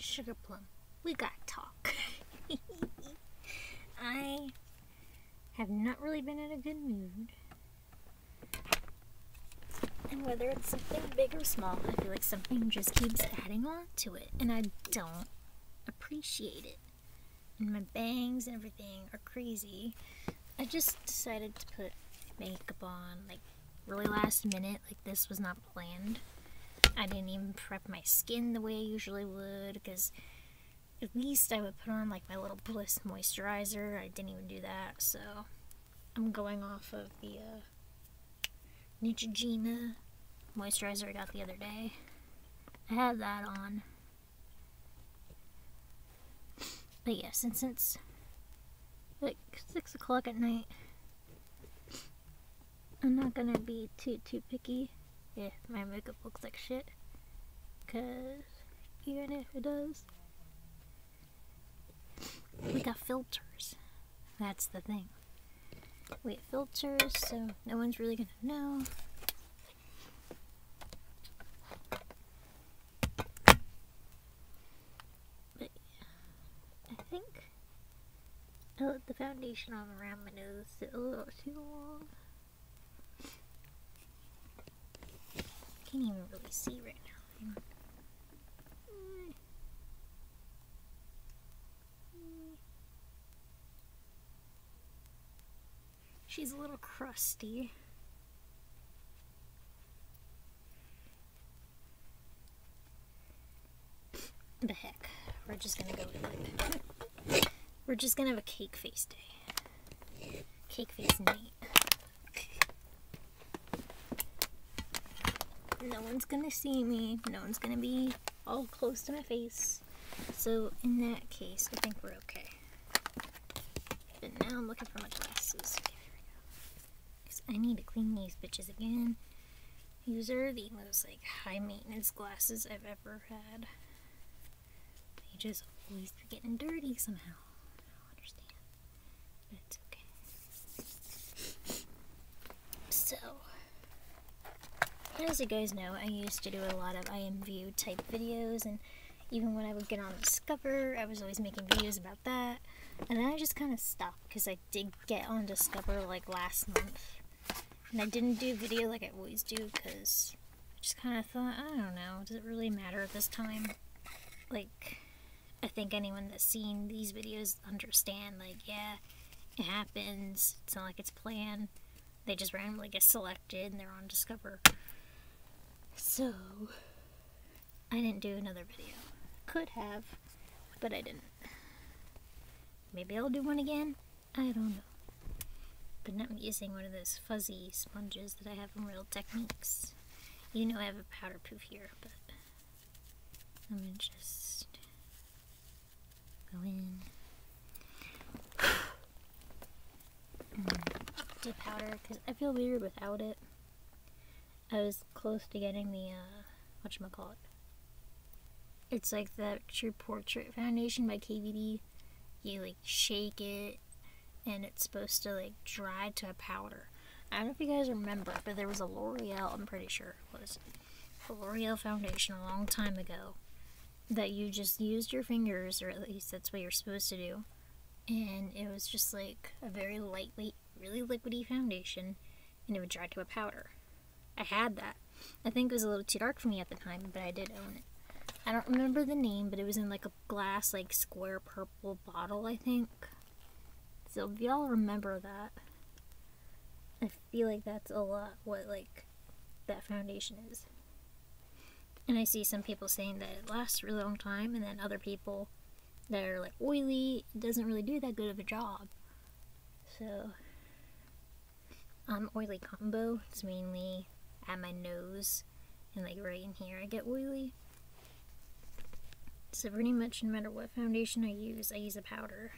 Sugar Plum, we gotta talk. I have not really been in a good mood. And whether it's something big or small, I feel like something just keeps adding on to it. And I don't appreciate it. And my bangs and everything are crazy. I just decided to put makeup on, like, really last minute. Like, this was not planned. I didn't even prep my skin the way I usually would, because at least I would put on, like, my little Bliss moisturizer. I didn't even do that, so I'm going off of the Neutrogena moisturizer I got the other day. I had that on. But yes, and since like 6 o'clock at night, I'm not gonna be too picky if my makeup looks like shit, cause even if it does, we got filters. That's the thing. We have filters, so no one's really gonna know. But yeah, I think I let the foundation on around my nose sit a little too long. Can't even really see right now. She's a little crusty. The heck, we're just gonna go with it. We're just gonna have a cake face day. Cake face night. No one's gonna see me. No one's gonna be all close to my face. So in that case, I think we're okay. But now I'm looking for my glasses. Okay, here we go. 'Cause I need to clean these bitches again. These are the most like high maintenance glasses I've ever had. They just always be getting dirty somehow. I don't understand. But it's okay. So, as you guys know, I used to do a lot of IMView type videos, and even when I would get on Discover, I was always making videos about that. And then I just kind of stopped because I did get on Discover like last month. And I didn't do a video like I always do because I just kind of thought, I don't know, does it really matter at this time? Like, I think anyone that's seen these videos understand, like, yeah, it happens. It's not like it's planned. They just randomly get selected and they're on Discover. So, I didn't do another video. Could have, but I didn't. Maybe I'll do one again. I don't know. But now I'm using one of those fuzzy sponges that I have from Real Techniques. You know I have a powder proof here, but I'm gonna just go in. Do powder, because I feel weird without it. I was close to getting the, whatchamacallit. It's like the True Portrait Foundation by KVD. You, like, shake it, and it's supposed to, like, dry to a powder. I don't know if you guys remember, but there was a L'Oreal, I'm pretty sure it was, a L'Oreal foundation a long time ago that you just used your fingers, or at least that's what you're supposed to do, and it was just, like, a very lightweight, really liquidy foundation, and it would dry to a powder. I had that. I think it was a little too dark for me at the time, but I did own it. I don't remember the name, but it was in like a glass, like square purple bottle, I think. So if y'all remember that, I feel like that's a lot what like that foundation is. And I see some people saying that it lasts a really long time, and then other people that are like oily, it doesn't really do that good of a job. So, oily combo, it's mainly at my nose and like right in here I get oily. So pretty much no matter what foundation I use a powder.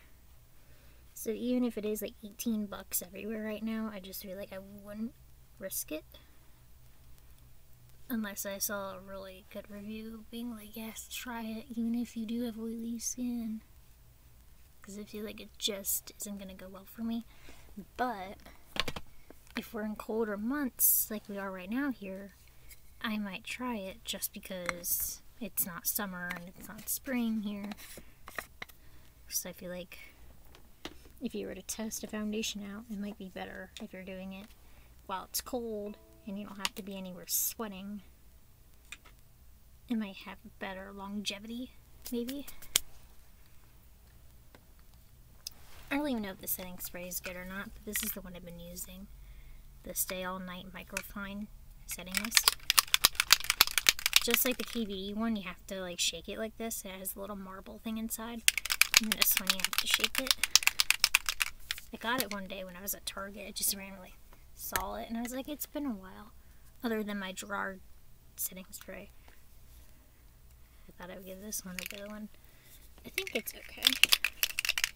So even if it is like 18 bucks everywhere right now, I just feel like I wouldn't risk it. Unless I saw a really good review being like, yes, try it even if you do have oily skin. Because I feel like it just isn't going to go well for me. But if we're in colder months like we are right now here, I might try it just because it's not summer and it's not spring here. So I feel like if you were to test a foundation out, it might be better if you're doing it while it's cold and you don't have to be anywhere sweating. It might have better longevity, maybe. I don't even know if the setting spray is good or not, but this is the one I've been using. The Stay All Night Microfine Setting Mist. Just like the KVD one, you have to like shake it like this. It has a little marble thing inside. And this one you have to shake it. I got it one day when I was at Target. I just randomly saw it and I was like, it's been a while. Other than my Gerard setting spray. I thought I would give this one a good one. I think it's okay.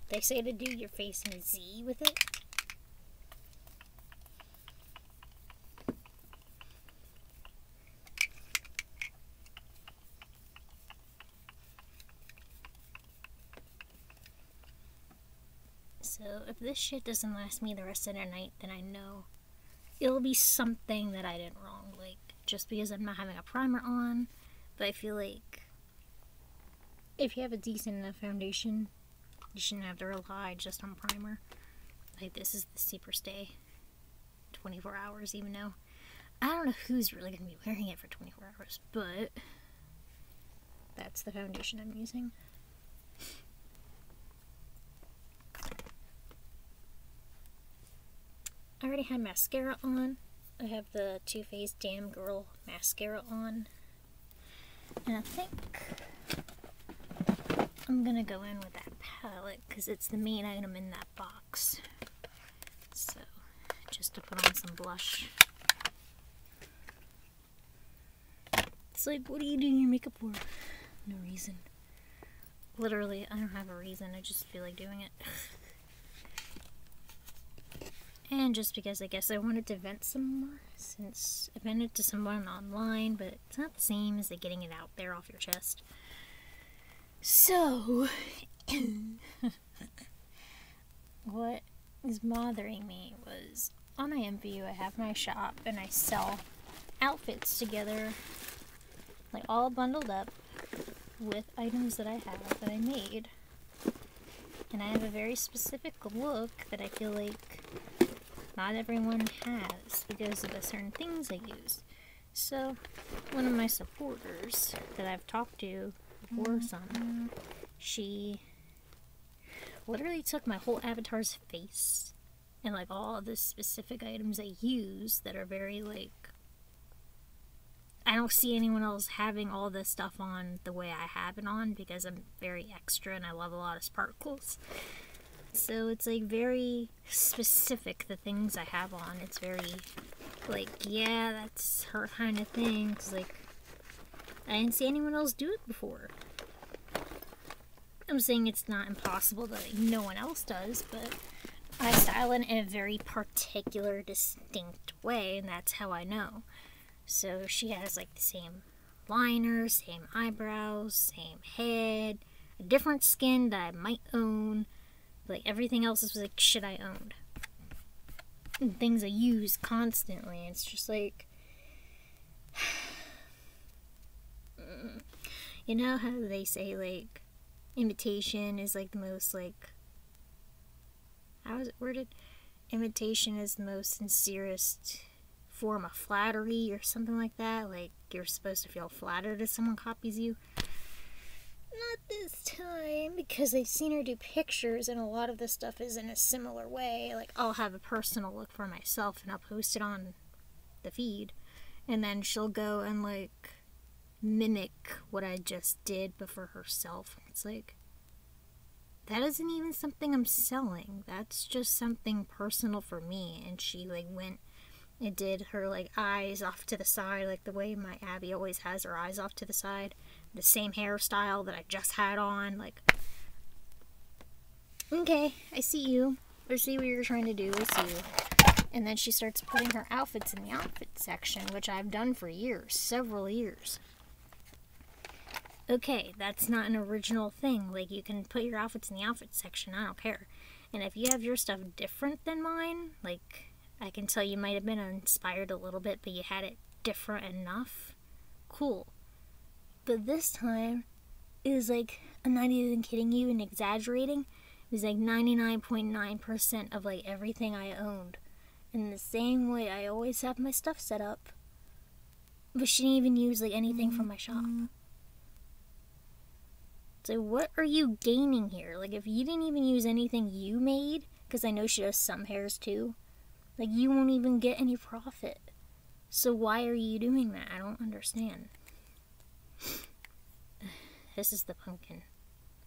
They say to do your face in a Z with it. So if this shit doesn't last me the rest of the night, then I know it'll be something that I did wrong. Like, just because I'm not having a primer on. But I feel like if you have a decent enough foundation, you shouldn't have to rely just on primer. Like, this is the Super Stay 24 hours, even though I don't know who's really going to be wearing it for 24 hours, but that's the foundation I'm using. I already had mascara on. I have the Too Faced Damn Girl mascara on. And I think I'm gonna go in with that palette because it's the main item in that box. So, just to put on some blush. It's like, what are you doing your makeup for? No reason. Literally, I don't have a reason. I just feel like doing it. And just because I guess I wanted to vent some more, since I vented to someone online, but it's not the same as like getting it out there off your chest. So, what is bothering me was, on my MVU I have my shop and I sell outfits together, like all bundled up with items that I have that I made. And I have a very specific look that I feel like not everyone has because of the certain things I use. So, one of my supporters that I've talked to before, she literally took my whole avatar's face and like all the specific items I use that are very like, I don't see anyone else having all this stuff on the way I have it on because I'm very extra and I love a lot of sparkles. So it's like very specific, the things I have on. It's very like, yeah, that's her kind of thing. Cause like, I didn't see anyone else do it before. I'm saying it's not impossible that like, no one else does, but I style it in a very particular, distinct way, and that's how I know. So she has like the same liner, same eyebrows, same head, a different skin that I might own. Like, everything else is like shit I owned. And things I use constantly. It's just like, you know how they say, like, imitation is like the most, like, how is it worded? Imitation is the most sincerest form of flattery or something like that. Like, you're supposed to feel flattered if someone copies you. Not this time, because I've seen her do pictures and a lot of the stuff is in a similar way. Like, I'll have a personal look for myself and I'll post it on the feed, and then she'll go and like mimic what I just did but for herself. It's like, that isn't even something I'm selling. That's just something personal for me. And she like went and did her like eyes off to the side, like the way my Abby always has her eyes off to the side. The same hairstyle that I just had on. Like, okay, I see you. I see what you're trying to do. I see you. And then she starts putting her outfits in the outfit section, which I've done for years, several years. Okay, that's not an original thing. Like, you can put your outfits in the outfit section, I don't care. And if you have your stuff different than mine, like, I can tell you might have been inspired a little bit, but you had it different enough, cool. But this time, it was like, I'm not even kidding you and exaggerating, it was like 99.9% of like everything I owned. In the same way I always have my stuff set up. But she didn't even use like anything from my shop. So what are you gaining here? Like if you didn't even use anything you made, because I know she does some hairs too, like you won't even get any profit. So why are you doing that? I don't understand. This is the pumpkin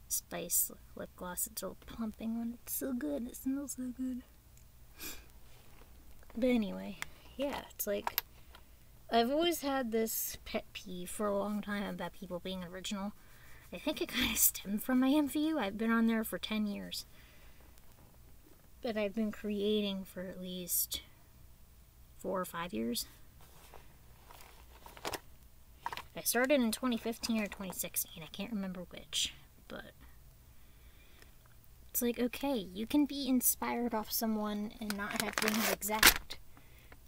spice lip gloss. It's a plumping one. It's so good. It smells so good. But anyway, yeah, it's like, I've always had this pet peeve for a long time about people being original. I think it kind of stemmed from my MVU. I've been on there for 10 years. But I've been creating for at least 4 or 5 years. I started in 2015 or 2016. I can't remember which. But it's like, okay, you can be inspired off someone and not have things exact.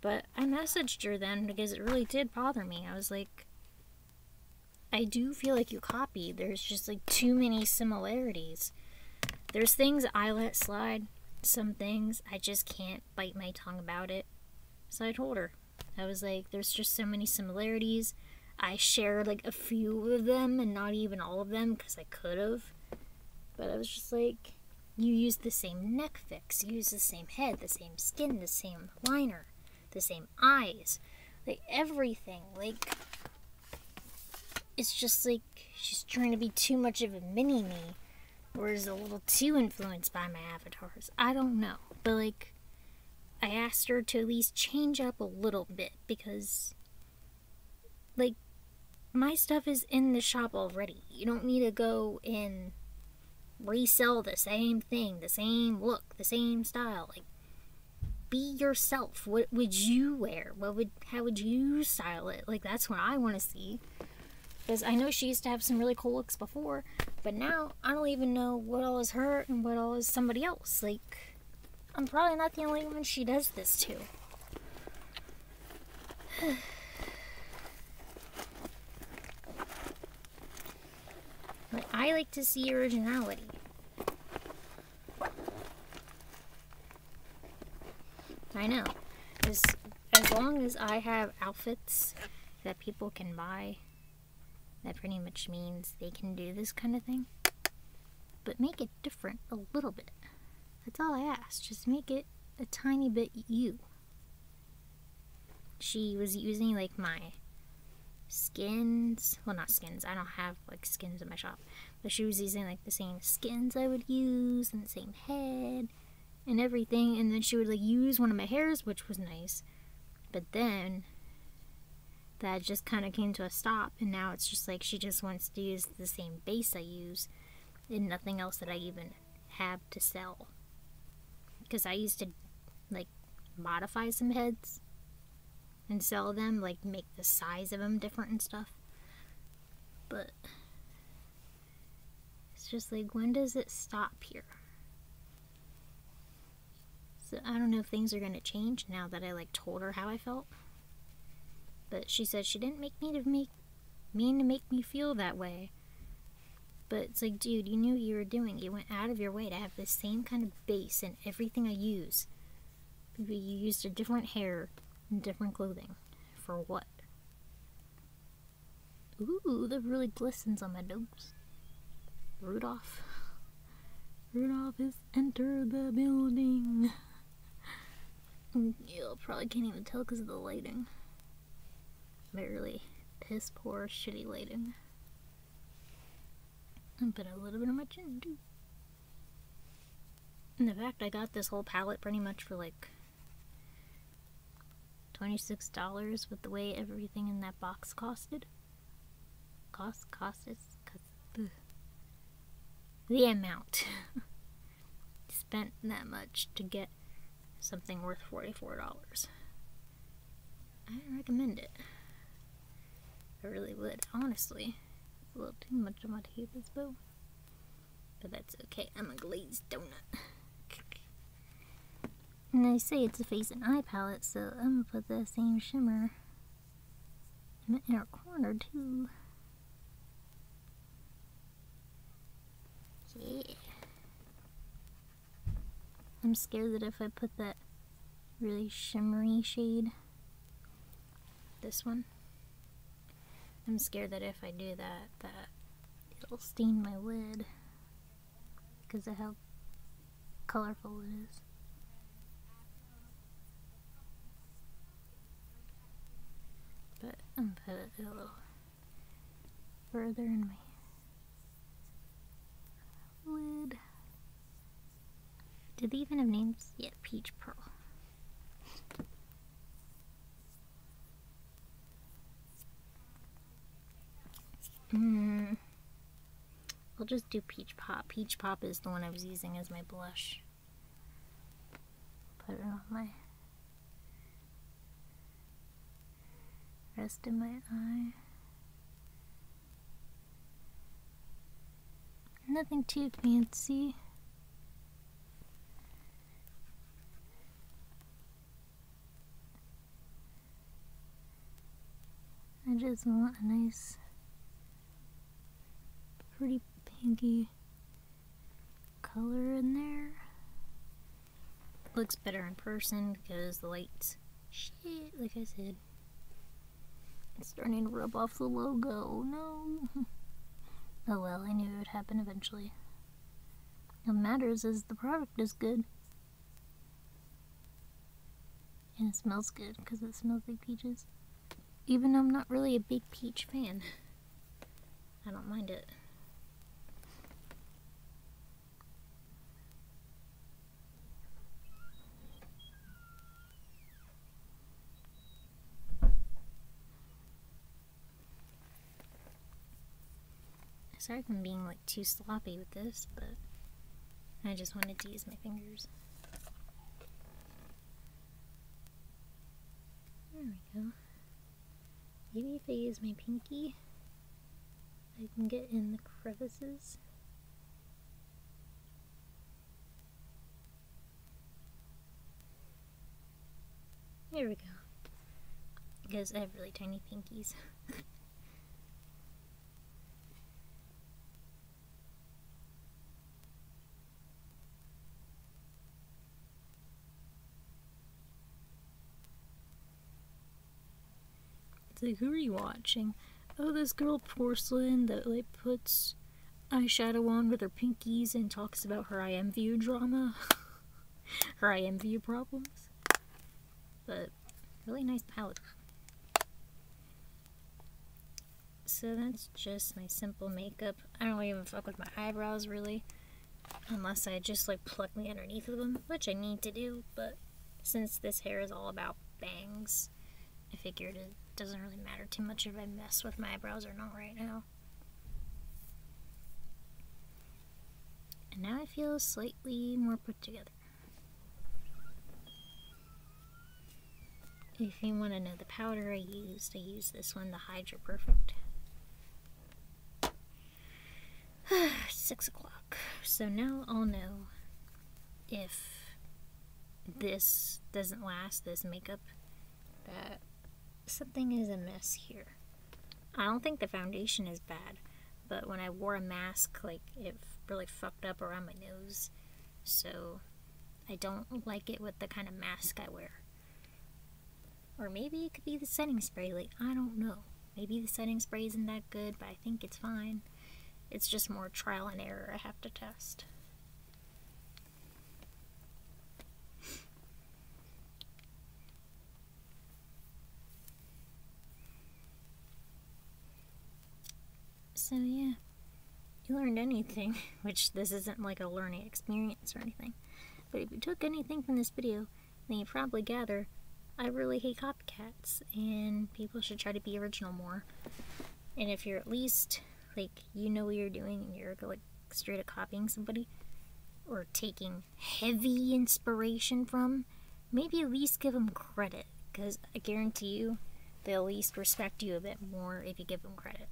But I messaged her then because it really did bother me. I was like, I do feel like you copied. There's just like too many similarities. There's things I let slide. Some things I just can't bite my tongue about it. So I told her. I was like, there's just so many similarities. I shared like a few of them and not even all of them because I could have. But I was just like, you use the same neck fix, you use the same head, the same skin, the same liner, the same eyes, like everything. Like, it's just like she's trying to be too much of a mini-me, or is a little too influenced by my avatars. I don't know. But like, I asked her to at least change up a little bit because, like, my stuff is in the shop already. You don't need to go and resell the same thing, the same look, the same style. Like, be yourself. What would you wear? How would you style it? Like, that's what I want to see. Because I know she used to have some really cool looks before, but now I don't even know what all is her and what all is somebody else. Like, I'm probably not the only one she does this to. But I like to see originality. I know. As long as I have outfits that people can buy, that pretty much means they can do this kind of thing. But make it different a little bit. That's all I ask. Just make it a tiny bit you. She was using like my skins. Well, not skins. I don't have like skins in my shop. But she was using like the same skins I would use and the same head and everything. And then she would like use one of my hairs, which was nice. But then that just kind of came to a stop, and now it's just like she just wants to use the same base I use and nothing else that I even have to sell. Because I used to like modify some heads and sell them, like make the size of them different and stuff. But it's just like, when does it stop here? So I don't know if things are going to change now that I like told her how I felt. But she said she didn't mean to make me feel that way. But it's like, dude, you knew what you were doing. You went out of your way to have the same kind of base in everything I use. But you used a different hair and different clothing. For what? Ooh, that really glistens on my nose. Rudolph. Rudolph has entered the building. You probably can't even tell because of the lighting. Really piss poor shitty lighting. And put a little bit of my chin too. And in fact, I got this whole palette pretty much for like $26 with the way everything in that box costed. The amount. Spent that much to get something worth $44. I recommend it. I really would, honestly. It's a little too much on my teeth, this bow. But that's okay, I'm a glazed donut. And they say it's a face and eye palette, so I'm gonna put that same shimmer in the inner corner too. Yeah. I'm scared that if I put that really shimmery shade, this one, I'm scared that if I do that it'll stain my lid because of how colorful it is. But I'm gonna put it a little further in my lid. Do they even have names? Yeah, Peach Pearl. I'll just do Peach Pop. Peach Pop is the one I was using as my blush. Put it on my rest of my eye. Nothing too fancy. I just want a nice, pretty pinky color in there. Looks better in person because the light's shit, like I said. It's starting to rub off the logo. No. Oh well, I knew it would happen eventually. What matters is the product is good. And it smells good because it smells like peaches. Even though I'm not really a big peach fan. I don't mind it. Sorry if I'm being like too sloppy with this, but I just wanted to use my fingers. There we go. Maybe if I use my pinky, I can get in the crevices. There we go. Because I have really tiny pinkies. It's like, who are you watching? Oh, this girl Porcelain that like puts eyeshadow on with her pinkies and talks about her IMView drama. Her IMView problems. But really nice palette. So that's just my simple makeup. I don't even fuck with my eyebrows really. Unless I just like pluck the underneath of them, which I need to do, but since this hair is all about bangs, I figured it doesn't really matter too much if I mess with my eyebrows or not right now. And now I feel slightly more put together. If you want to know the powder I used this one, the Hydra Perfect. 6 o'clock. So now I'll know if this doesn't last, this makeup, that something is amiss here. I don't think the foundation is bad, but when I wore a mask, like, it really fucked up around my nose. So I don't like it with the kind of mask I wear. Or maybe it could be the setting spray, like, I don't know. Maybe the setting spray isn't that good, but I think it's fine. It's just more trial and error I have to test. So yeah, you learned anything, which this isn't like a learning experience or anything. But if you took anything from this video, then you probably gather I really hate copycats, and people should try to be original more. And if you're at least, like, you know what you're doing and you're, like, straight up copying somebody, or taking heavy inspiration from, maybe at least give them credit, because I guarantee you, they'll at least respect you a bit more if you give them credit.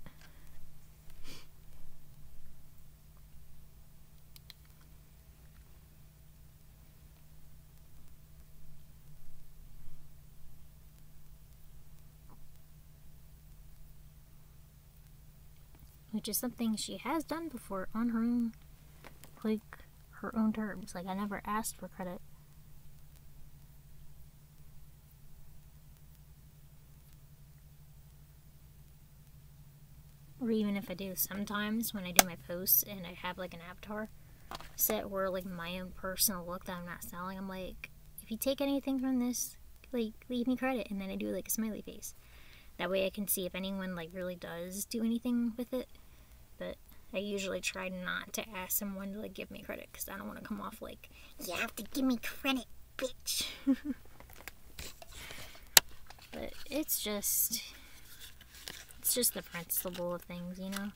Which is something she has done before on her own like her own terms. Like, I never asked for credit. Or even if I do, sometimes when I do my posts and I have like an avatar set where like my own personal look that I'm not selling, I'm like, if you take anything from this, like, leave me credit. And then I do like a smiley face. That way I can see if anyone like really does do anything with it. But I usually try not to ask someone to like give me credit, because I don't want to come off like, you have to give me credit, bitch. But it's just the principle of things, you know?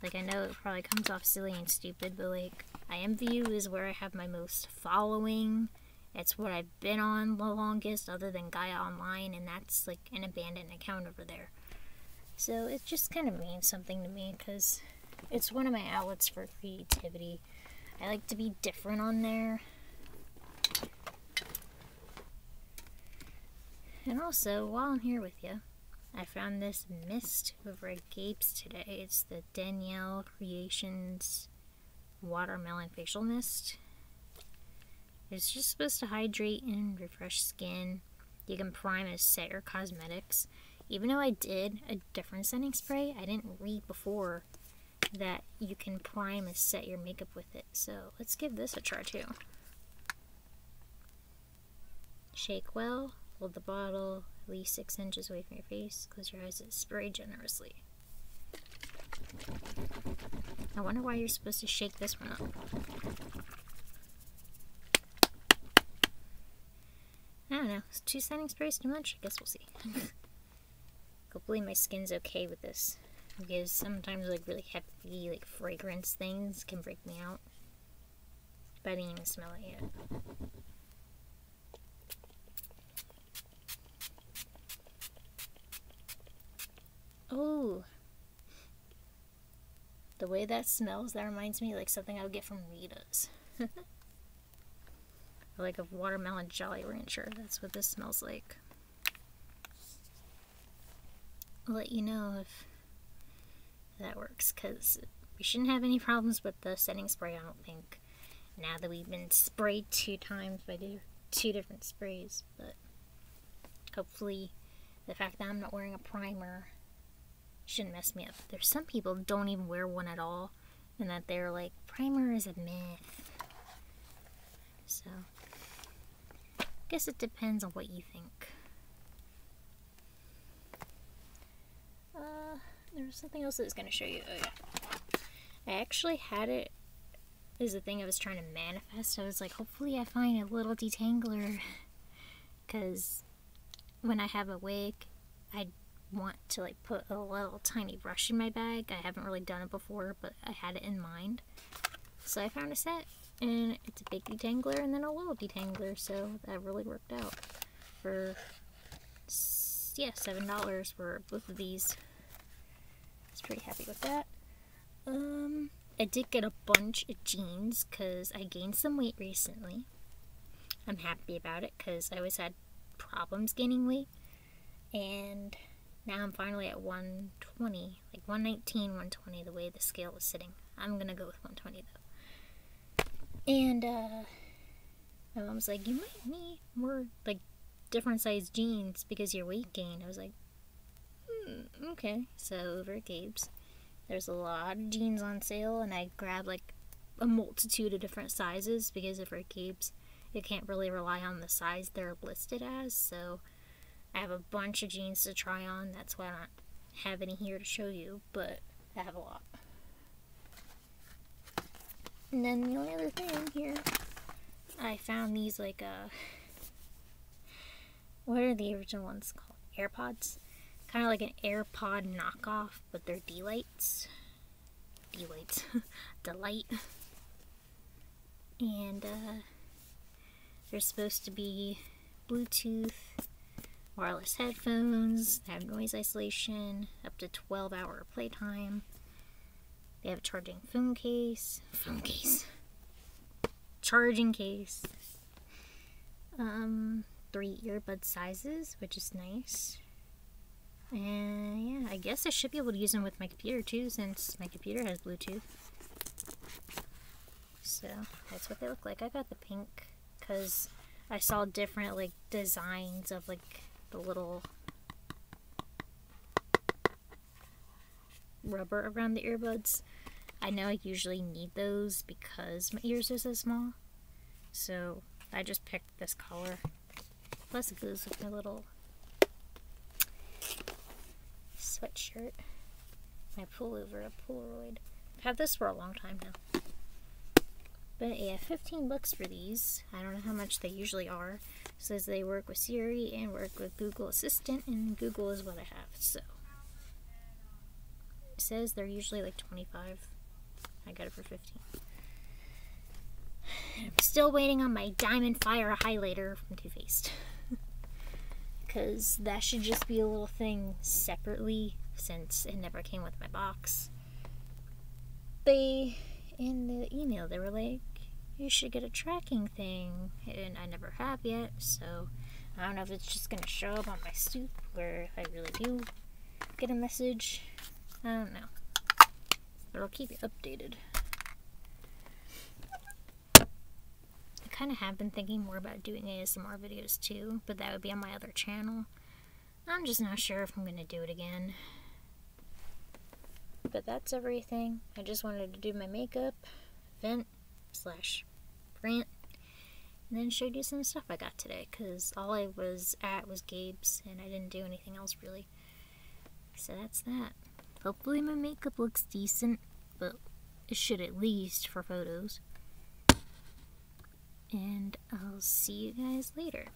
Like, I know it probably comes off silly and stupid, but like, IMView is where I have my most following. It's what I've been on the longest, other than Gaia Online, and that's like an abandoned account over there. So it just kind of means something to me, because it's one of my outlets for creativity. I like to be different on there. And also, while I'm here with you, I found this mist over at Gabe's today. It's the Danielle Creations Watermelon Facial Mist. It's just supposed to hydrate and refresh skin. You can prime and set your cosmetics. Even though I did a different setting spray, I didn't read before that you can prime and set your makeup with it. So let's give this a try too. Shake well, hold the bottle at least 6 inches away from your face, close your eyes and spray generously. I wonder why you're supposed to shake this one up. I don't know, is 2 setting sprays too much? I guess we'll see. Hopefully my skin's okay with this, because sometimes like really heavy like fragrance things can break me out. But I didn't even smell it yet. Oh, the way that smells, that reminds me like something I would get from Rita's. Like a watermelon Jolly Rancher. That's what this smells like. I'll let you know if that works, because we shouldn't have any problems with the setting spray, I don't think, now that we've been sprayed 2 times by 2 different sprays. But hopefully the fact that I'm not wearing a primer shouldn't mess me up. There's some people who don't even wear one at all, and that they're like, primer is a myth. So I guess it depends on what you think. There was something else I was going to show you. Oh yeah, I actually had it as a thing I was trying to manifest. I was like, hopefully I find a little detangler, because when I have a wig, I want to like put a little tiny brush in my bag. I haven't really done it before, but I had it in mind. So I found a set, and it's a big detangler and then a little detangler, so that really worked out. For, yeah, $7 for both of these. I was pretty happy with that. I did get a bunch of jeans because I gained some weight recently. I'm happy about it because I always had problems gaining weight, and now I'm finally at 120, like 119, 120, the way the scale was sitting. I'm gonna go with 120 though. And my mom's like, you might need more like different size jeans because your weight gain. I was like, okay. So over at Gabe's, there's a lot of jeans on sale, and I grabbed like a multitude of different sizes because over at Gabe's, you can't really rely on the size they're listed as. So I have a bunch of jeans to try on. That's why I don't have any here to show you, but I have a lot. And then the only other thing here, I found these like what are the original ones called? AirPods. Kind of like an AirPod knockoff, but they're Delights. Delight. And they're supposed to be Bluetooth, wireless headphones, they have noise isolation, up to 12-hour playtime. They have a charging charging case. 3 earbud sizes, which is nice. And yeah, I guess I should be able to use them with my computer too, since my computer has Bluetooth. So that's what they look like. I got the pink because I saw different like designs of like the little rubber around the earbuds. I know I usually need those because my ears are so small. So I just picked this color. Plus it goes with my little sweatshirt. My pullover, a Polaroid. I've had this for a long time now. But yeah, 15 bucks for these. I don't know how much they usually are. It says they work with Siri and work with Google Assistant, and Google is what I have, so. It says they're usually like 25. I got it for 15. I'm still waiting on my Diamond Fire highlighter from Too Faced. Because that should just be a little thing separately, since it never came with my box. In the email, they were like, you should get a tracking thing, and I never have yet, so I don't know if it's just going to show up on my stoop where I really do get a message. I don't know, but I'll keep you updated. I kind of have been thinking more about doing ASMR videos too, but that would be on my other channel. I'm just not sure if I'm going to do it again. But that's everything. I just wanted to do my makeup, vent / rant, and then showed you some stuff I got today, because all I was at was Gabe's, and I didn't do anything else really. So that's that. Hopefully my makeup looks decent, but it should at least for photos. And I'll see you guys later.